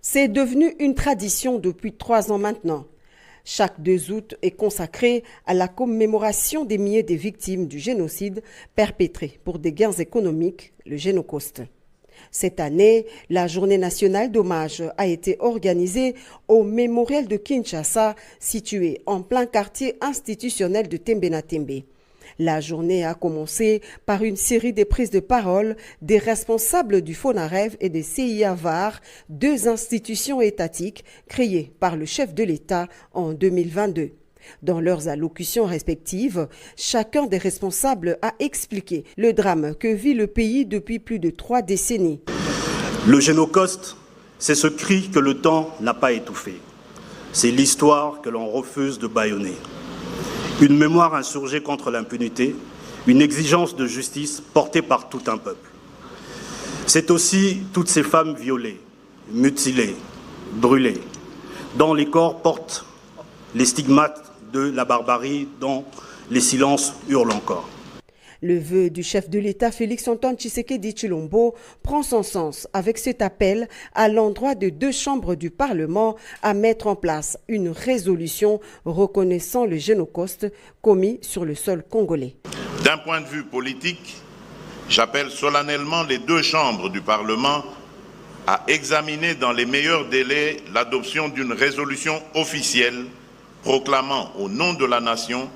C'est devenu une tradition depuis 3 ans maintenant. Chaque 2 août est consacré à la commémoration des milliers de victimes du génocide perpétré pour des gains économiques, le Génocost. Cette année, la journée nationale d'hommage a été organisée au mémorial de Kinshasa, situé en plein quartier institutionnel de Tembe-na-Tembe. La journée a commencé par une série de prises de parole des responsables du FONAREV et des CIA VAR, 2 institutions étatiques créées par le chef de l'État en 2022. Dans leurs allocutions respectives, chacun des responsables a expliqué le drame que vit le pays depuis plus de 3 décennies. Le Génocost, c'est ce cri que le temps n'a pas étouffé. C'est l'histoire que l'on refuse de bâillonner. Une mémoire insurgée contre l'impunité, une exigence de justice portée par tout un peuple. C'est aussi toutes ces femmes violées, mutilées, brûlées, dont les corps portent les stigmates de la barbarie, dont les silences hurlent encore. Le vœu du chef de l'État Félix-Antoine Tshisekedi Tshilombo prend son sens avec cet appel à l'endroit de 2 chambres du Parlement à mettre en place une résolution reconnaissant le Génocost commis sur le sol congolais. D'un point de vue politique, j'appelle solennellement les 2 chambres du Parlement à examiner dans les meilleurs délais l'adoption d'une résolution officielle proclamant au nom de la nation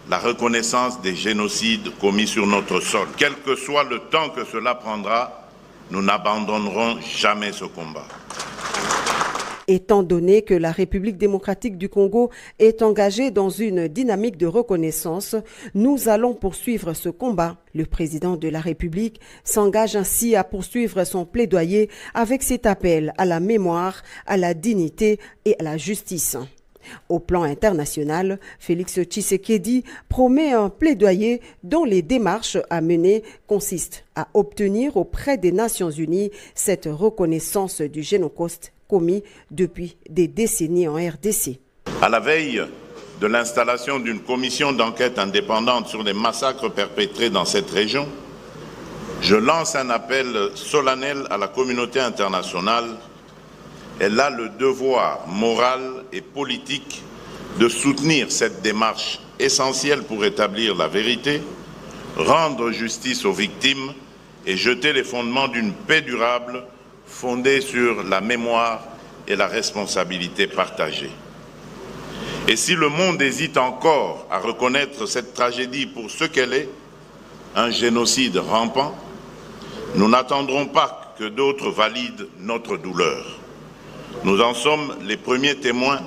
la reconnaissance des génocides commis sur notre sol. Quel que soit le temps que cela prendra, nous n'abandonnerons jamais ce combat. Étant donné que la République démocratique du Congo est engagée dans une dynamique de reconnaissance, nous allons poursuivre ce combat. Le président de la République s'engage ainsi à poursuivre son plaidoyer avec cet appel à la mémoire, à la dignité et à la justice. Au plan international, Félix Tshisekedi promet un plaidoyer dont les démarches à mener consistent à obtenir auprès des Nations Unies cette reconnaissance du Génocost commis depuis des décennies en RDC. À la veille de l'installation d'une commission d'enquête indépendante sur les massacres perpétrés dans cette région, je lance un appel solennel à la communauté internationale. Elle a le devoir moral et politique de soutenir cette démarche essentielle pour établir la vérité, rendre justice aux victimes et jeter les fondements d'une paix durable fondée sur la mémoire et la responsabilité partagée. Et si le monde hésite encore à reconnaître cette tragédie pour ce qu'elle est, un génocide rampant, nous n'attendrons pas que d'autres valident notre douleur. Nous en sommes les premiers témoins,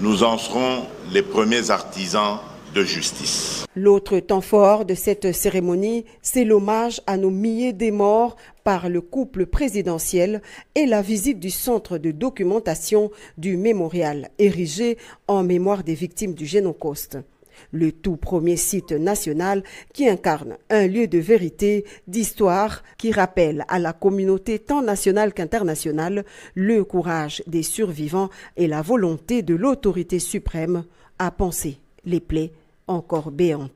nous en serons les premiers artisans de justice. L'autre temps fort de cette cérémonie, c'est l'hommage à nos milliers de morts par le couple présidentiel et la visite du centre de documentation du mémorial érigé en mémoire des victimes du Génocost. Le tout premier site national qui incarne un lieu de vérité, d'histoire, qui rappelle à la communauté tant nationale qu'internationale le courage des survivants et la volonté de l'autorité suprême à panser les plaies encore béantes.